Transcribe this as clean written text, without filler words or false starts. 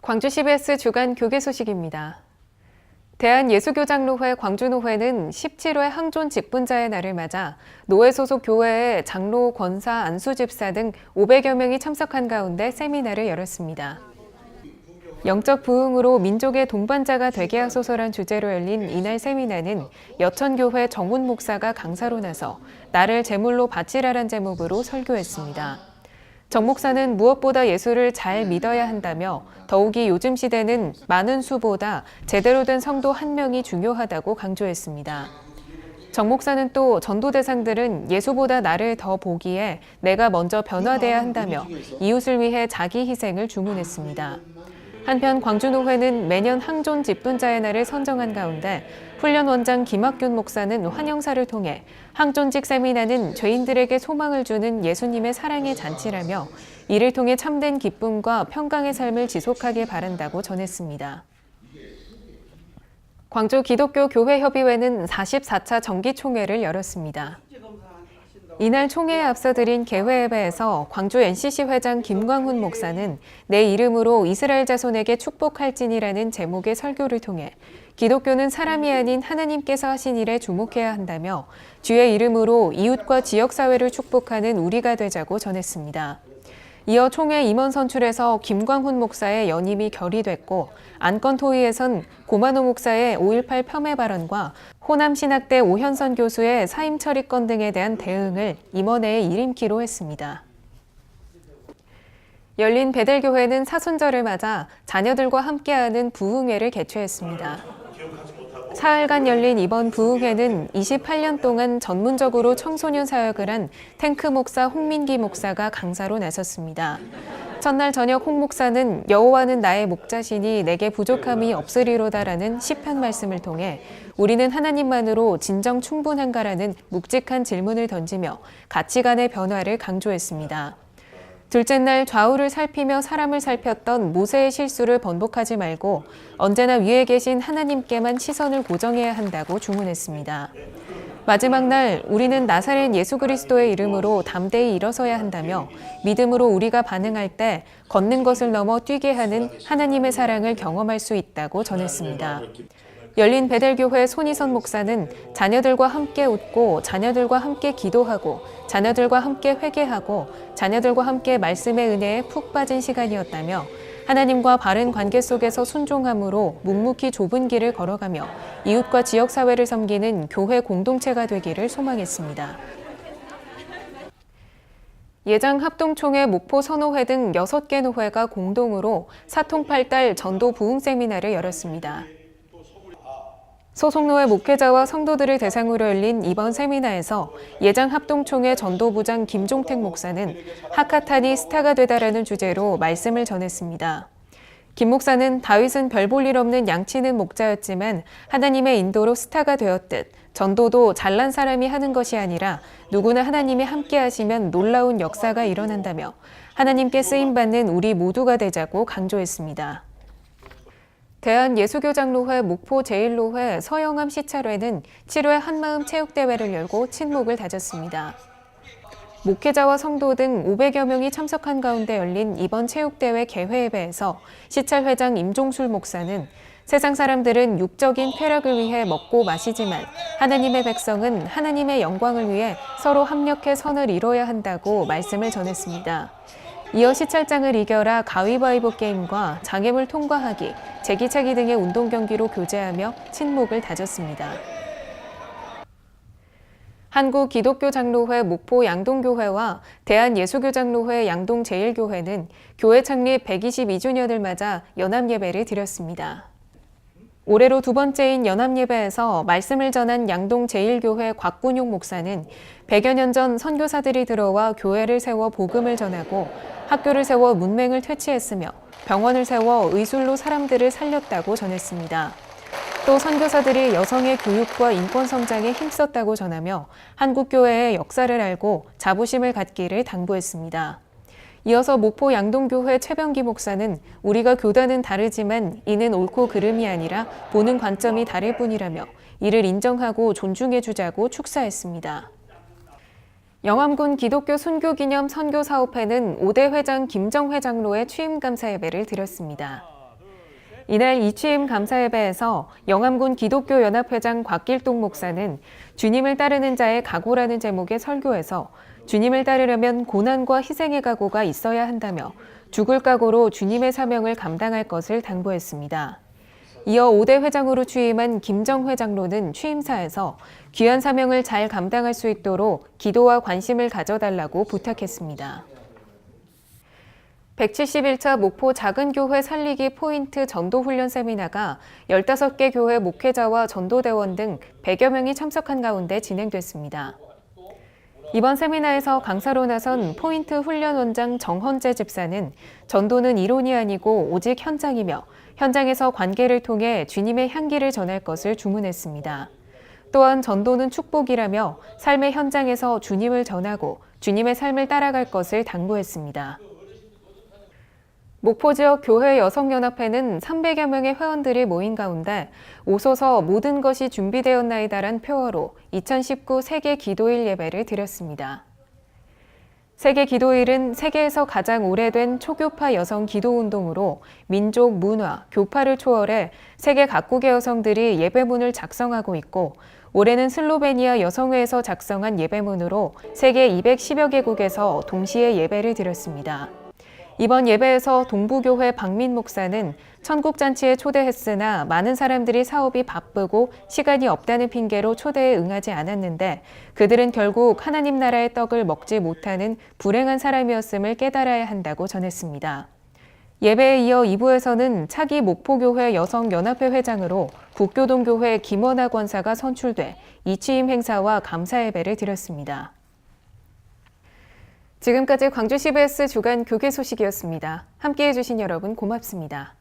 광주 CBS 주간 교계 소식입니다. 대한예수교장로회 광주노회는 17회 항존 직분자의 날을 맞아 노회 소속 교회의 장로, 권사, 안수집사 등 500여 명이 참석한 가운데 세미나를 열었습니다. 영적 부흥으로 민족의 동반자가 되게 하소서란 주제로 열린 이날 세미나는 여천교회 정훈 목사가 강사로 나서 나를 제물로 바치라란 제목으로 설교했습니다. 정 목사는 무엇보다 예수를 잘 믿어야 한다며 더욱이 요즘 시대는 많은 수보다 제대로 된 성도 한 명이 중요하다고 강조했습니다. 정 목사는 또 전도 대상들은 예수보다 나를 더 보기에 내가 먼저 변화돼야 한다며 이웃을 위해 자기 희생을 주문했습니다. 한편 광주노회는 매년 항존 직분자의 날을 선정한 가운데 훈련원장 김학균 목사는 환영사를 통해 항존직 세미나는 죄인들에게 소망을 주는 예수님의 사랑의 잔치라며 이를 통해 참된 기쁨과 평강의 삶을 지속하길 바란다고 전했습니다. 광주 기독교 교회협의회는 44차 정기총회를 열었습니다. 이날 총회에 앞서 드린 개회 예배에서 광주 NCC 회장 김광훈 목사는 내 이름으로 이스라엘 자손에게 축복할지니라는 제목의 설교를 통해 기독교는 사람이 아닌 하나님께서 하신 일에 주목해야 한다며 주의 이름으로 이웃과 지역사회를 축복하는 우리가 되자고 전했습니다. 이어 총회 임원 선출에서 김광훈 목사의 연임이 결의됐고 안건 토의에선 고만호 목사의 5.18 폄훼 발언과 호남신학대 오현선 교수의 사임 처리권 등에 대한 대응을 임원회에 일임키로 했습니다. 열린 베델교회는 사순절을 맞아 자녀들과 함께하는 부흥회를 개최했습니다. 사흘간 열린 이번 부흥회는 28년 동안 전문적으로 청소년 사역을 한 탱크 목사 홍민기 목사가 강사로 나섰습니다. 첫날 저녁 홍 목사는 여호와는 나의 목자시니 내게 부족함이 없으리로다라는 시편 말씀을 통해 우리는 하나님만으로 진정 충분한가라는 묵직한 질문을 던지며 가치관의 변화를 강조했습니다. 둘째 날 좌우를 살피며 사람을 살폈던 모세의 실수를 번복하지 말고 언제나 위에 계신 하나님께만 시선을 고정해야 한다고 주문했습니다. 마지막 날 우리는 나사렛 예수 그리스도의 이름으로 담대히 일어서야 한다며 믿음으로 우리가 반응할 때 걷는 것을 넘어 뛰게 하는 하나님의 사랑을 경험할 수 있다고 전했습니다. 열린 베델교회 손희선 목사는 자녀들과 함께 웃고 자녀들과 함께 기도하고 자녀들과 함께 회개하고 자녀들과 함께 말씀의 은혜에 푹 빠진 시간이었다며 하나님과 바른 관계 속에서 순종함으로 묵묵히 좁은 길을 걸어가며 이웃과 지역사회를 섬기는 교회 공동체가 되기를 소망했습니다. 예장합동총회 목포 선호회 등 6개 노회가 공동으로 사통팔달 전도 부흥 세미나를 열었습니다. 소속노회 목회자와 성도들을 대상으로 열린 이번 세미나에서 예장합동총회 전도부장 김종택 목사는 하카탄이 스타가 되다라는 주제로 말씀을 전했습니다. 김 목사는 다윗은 별 볼 일 없는 양치는 목자였지만 하나님의 인도로 스타가 되었듯 전도도 잘난 사람이 하는 것이 아니라 누구나 하나님이 함께 하시면 놀라운 역사가 일어난다며 하나님께 쓰임받는 우리 모두가 되자고 강조했습니다. 대한예수교장로회 목포 제1노회 서영암 시찰회는 7회 한마음 체육대회를 열고 친목을 다졌습니다. 목회자와 성도 등 500여 명이 참석한 가운데 열린 이번 체육대회 개회예배에서 시찰회장 임종술 목사는 세상 사람들은 육적인 쾌락을 위해 먹고 마시지만 하나님의 백성은 하나님의 영광을 위해 서로 합력해 선을 이뤄야 한다고 말씀을 전했습니다. 이어 시찰장을 이겨라 가위바위보 게임과 장애물 통과하기, 제기차기 등의 운동 경기로 교제하며 친목을 다졌습니다. 한국기독교장로회 목포 양동교회와 대한예수교장로회 양동 제1교회는 교회 창립 122주년을 맞아 연합예배를 드렸습니다. 올해로 두 번째인 연합예배에서 말씀을 전한 양동 제1교회 곽군용 목사는 100여 년 전 선교사들이 들어와 교회를 세워 복음을 전하고 학교를 세워 문맹을 퇴치했으며 병원을 세워 의술로 사람들을 살렸다고 전했습니다. 또 선교사들이 여성의 교육과 인권 성장에 힘썼다고 전하며 한국교회의 역사를 알고 자부심을 갖기를 당부했습니다. 이어서 목포 양동교회 최병기 목사는 우리가 교단은 다르지만 이는 옳고 그름이 아니라 보는 관점이 다를 뿐이라며 이를 인정하고 존중해 주자고 축사했습니다. 영암군 기독교 순교기념 선교사업회는 5대 회장 김정회 장로의 취임감사 예배를 드렸습니다. 이날 이취임 감사 예배에서 영암군 기독교연합회장 곽길동 목사는 주님을 따르는 자의 각오라는 제목의 설교에서 주님을 따르려면 고난과 희생의 각오가 있어야 한다며 죽을 각오로 주님의 사명을 감당할 것을 당부했습니다. 이어 5대 회장으로 취임한 김정회 장로는 취임사에서 귀한 사명을 잘 감당할 수 있도록 기도와 관심을 가져달라고 부탁했습니다. 171차 목포 작은교회 살리기 포인트 전도훈련 세미나가 15개 교회 목회자와 전도대원 등 100여 명이 참석한 가운데 진행됐습니다. 이번 세미나에서 강사로 나선 포인트 훈련원장 정헌재 집사는 전도는 이론이 아니고 오직 현장이며 현장에서 관계를 통해 주님의 향기를 전할 것을 주문했습니다. 또한 전도는 축복이라며 삶의 현장에서 주님을 전하고 주님의 삶을 따라갈 것을 당부했습니다. 목포 지역 교회 여성연합회는 300여 명의 회원들이 모인 가운데 오소서 모든 것이 준비되었나이다란 표어로 2019 세계 기도일 예배를 드렸습니다. 세계 기도일은 세계에서 가장 오래된 초교파 여성 기도운동으로 민족, 문화, 교파를 초월해 세계 각국의 여성들이 예배문을 작성하고 있고 올해는 슬로베니아 여성회에서 작성한 예배문으로 세계 210여 개국에서 동시에 예배를 드렸습니다. 이번 예배에서 동부교회 박민 목사는 천국잔치에 초대했으나 많은 사람들이 사업이 바쁘고 시간이 없다는 핑계로 초대에 응하지 않았는데 그들은 결국 하나님 나라의 떡을 먹지 못하는 불행한 사람이었음을 깨달아야 한다고 전했습니다. 예배에 이어 2부에서는 차기 목포교회 여성연합회 회장으로 국교동교회 김원하 권사가 선출돼 이취임 행사와 감사 예배를 드렸습니다. 지금까지 광주 CBS 주간 교계 소식이었습니다. 함께해 주신 여러분 고맙습니다.